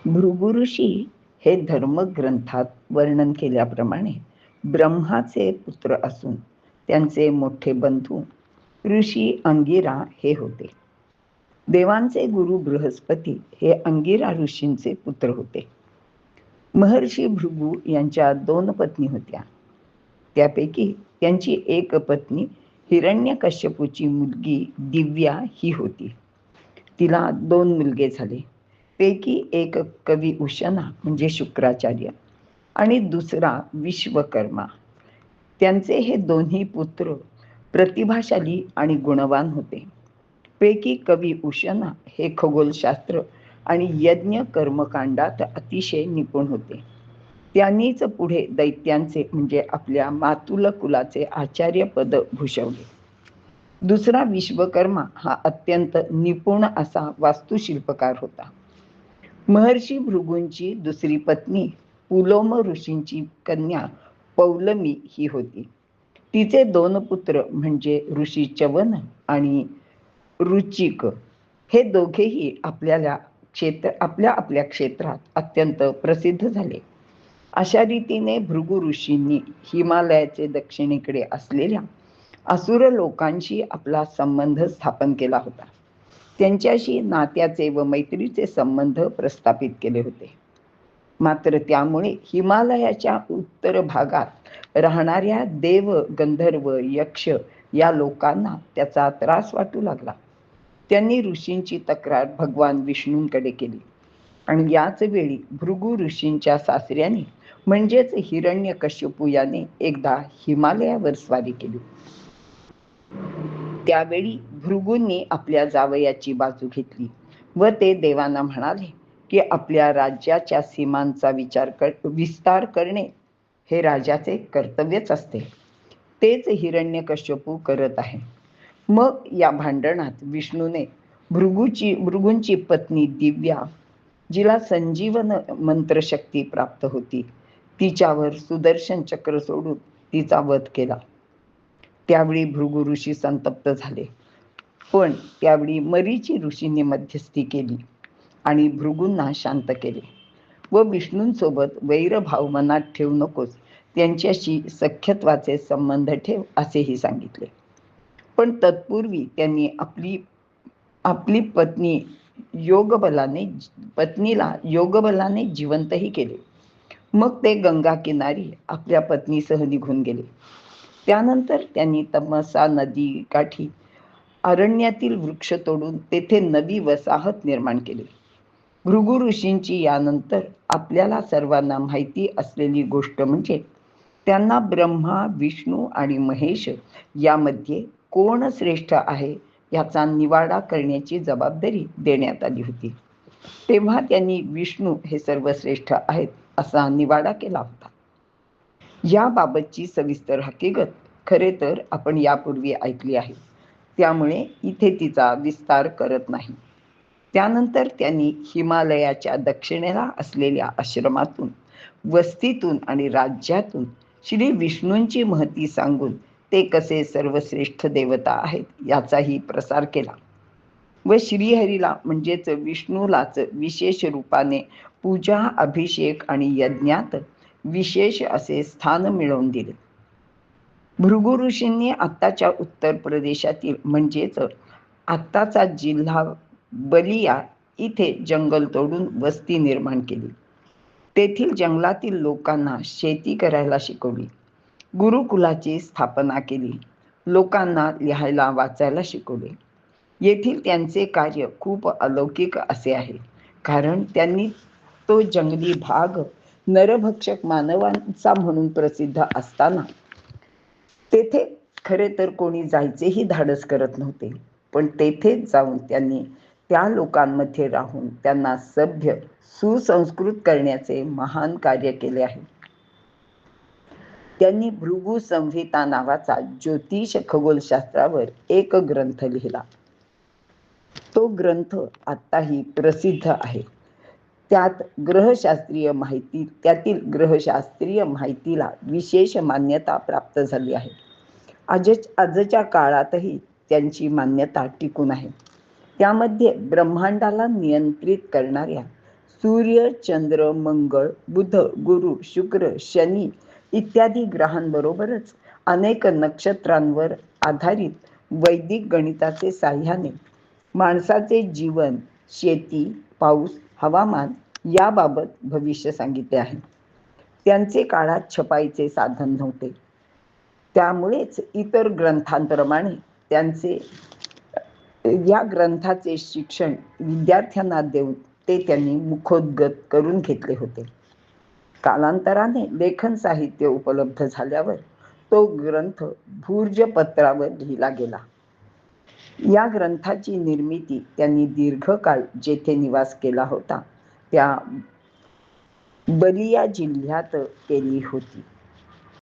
भृगु ऋषी हे धर्मग्रंथात वर्णन केल्याप्रमाणे ब्रह्माचे पुत्र असून त्यांचे मोठे बंधू ऋषी अंगिरा हे होते. देवांचे गुरु बृहस्पती हे अंगिरा ऋषींचे पुत्र होते. महर्षी भृगु यांच्या 2 पत्नी होत्या. त्यापैकी त्यांची एक पत्नी हिरण्यकश्यपूची मुलगी दिव्या ही होती. तिला 2 मुलगे झाले. पैकी एक कवी उशना म्हणजे शुक्राचार्य आणि दुसरा विश्वकर्मा. त्यांचे हे दोन्ही पुत्र प्रतिभाशाली आणि गुणवान होते. पैकी कवी उशना हे खगोलशास्त्र आणि यज्ञ कर्मकांडात अतिशय निपुण होते. त्यांनीच पुढे दैत्यांचे म्हणजे आपल्या मातुल कुलाचे आचार्यपद भूषवले. दुसरा विश्वकर्मा हा अत्यंत निपुण असा वास्तुशिल्पकार होता. महर्षी भृगूंची दुसरी पत्नी पुलोम ऋषींची कन्या पौलमी ही होती. तिचे 2 पुत्र म्हणजे ऋषी च्यवन आणि रुचिक हे दोघेही आपल्या आपल्या क्षेत्रात अत्यंत प्रसिद्ध झाले. अशा रीतीने भृगु ऋषींनी हिमालयाचे दक्षिणेकडे असलेल्या असुर लोकांशी आपला संबंध स्थापन केला होता. त्यांच्याशी नात्याचे व मैत्रीचे संबंध प्रस्थापित केले होते. मात्र त्यामुळे हिमालयाच्या उत्तर भागात राहणाऱ्या देव, गंधर्व, यक्ष या लोकांना त्याचा त्रास वाटू लागला. त्यांनी ऋषींची तक्रार भगवान विष्णूंकडे केली आणि याच वेळी भृगु ऋषींच्या सासऱ्याने म्हणजेच हिरण्यकश्यपू याने एकदा हिमालयावर स्वारी केली. त्यावेळी भृगूंनी आपल्या जावयाची बाजू घेतली व ते देवांना म्हणाले की आपल्या राज्याच्या सीमांचा विस्तार करणे हे राजाचे कर्तव्यच असते. तेच हिरण्यकश्यपू करत आहे. मग या भांडणात विष्णूने भृगूंची पत्नी दिव्या, जिला संजीवन मंत्रशक्ती प्राप्त होती, तिच्यावर सुदर्शन चक्र सोडून तिचा वध केला. त्यावेळी भृगु ऋषी संतप्त झाले. पण त्यावेळी मरीची ऋषींनी मध्यस्थी केली आणि भृगूंना शांत केले व विष्णूंसोबत वैरभाव मनात ठेवू नकोस, त्यांच्याशी सख्यत्वाचे संबंध ठेव असेही सांगितले. पण तत्पूर्वी त्यांनी आपली पत्नीला योगबलाने जिवंतही केले. मग ते गंगा किनारी आपल्या पत्नीसह निघून गेले. त्यानंतर त्यांनी तमसा नदी काठी अरण्यातील वृक्ष तोडून तेथे नवी वसाहत निर्माण केली. भृगु ऋषींची यानंतर आपल्याला सर्वांना माहिती असलेली गोष्ट म्हणजे त्यांना ब्रह्मा, विष्णू आणि महेश यामध्ये कोण श्रेष्ठ आहे याचा निवाडा करण्याची जबाबदारी देण्यात आली होती. तेव्हा त्यांनी विष्णू हे सर्वश्रेष्ठ आहेत असा निवाडा केला होता. याबाबतची सविस्तर हकीकत खरे तर आपण यापूर्वी ऐकली आहे, त्यामुळे इथे तिचा विस्तार करत नाही. त्यानंतर त्यांनी हिमालयाच्या दक्षिणेला असलेल्या आश्रमातून, वस्तीतून आणि राज्यातून श्री विष्णूंची महती सांगून ते कसे सर्वश्रेष्ठ देवता आहेत याचाही प्रसार केला व श्रीहरीला म्हणजेच विष्णूलाच विशेष रूपाने पूजा, अभिषेक आणि यज्ञात विशेष असे स्थान मिळवून दिले. भृगु ऋषींनी आत्ताच्या उत्तर प्रदेशातील म्हणजेच आत्ताचा जिल्हा बलिया इथे जंगल तोडून वस्ती निर्माण केली. तेथील जंगलातील लोकांना शेती करायला शिकवली. गुरुकुलाची स्थापना केली. लोकांना लिहायला वाचायला शिकवले. येथील त्यांचे कार्य खूप अलौकिक असे आहे, कारण त्यांनी तो जंगली भाग नरभक्षक मानवांचा म्हणून प्रसिद्ध असताना तेथे खरे तर कोणी जायचेही धाडस करत नव्हते. पण तेथेच जाऊन त्यांनी त्या लोकांमध्ये राहून त्यांना सभ्य, सुसंस्कृत करण्याचे महान कार्य केले आहे. त्यांनी भृगु संहिता नावाचा ज्योतिष खगोलशास्त्रावर एक ग्रंथ लिहिला. तो ग्रंथ आत्ताही प्रसिद्ध आहे. त्यातील ग्रहशास्त्रीय माहितीला विशेष मान्यता प्राप्त झाली आहे. आजच्या काळातही त्यांची मान्यता टिकून आहे. त्यामध्ये ब्रह्मांडाला नियंत्रित करणाऱ्या सूर्य, चंद्र, मंगळ, बुध, गुरु, शुक्र, शनी इत्यादी ग्रहांबरोबरच अनेक नक्षत्रांवर आधारित वैदिक गणिताचे साह्याने माणसाचे जीवन, शेती, पाऊस, हवामान याबाबत भविष्य सांगितले आहे. त्यांचे काळात छपाईचे साधन नव्हते, त्यामुळेच इतर ग्रंथांप्रमाणे त्यांचे या ग्रंथाचे शिक्षण विद्यार्थ्यांना देऊन ते त्यांनी मुखोद्गत करून घेतले होते. कालांतराने लेखन साहित्य उपलब्ध झाल्यावर तो ग्रंथ भूर्जपत्रावर लिहिला गेला. या ग्रंथाची निर्मिती त्यांनी दीर्घकाळ जेथे निवास केला होता त्या बलिया जिल्ह्यात केली होती.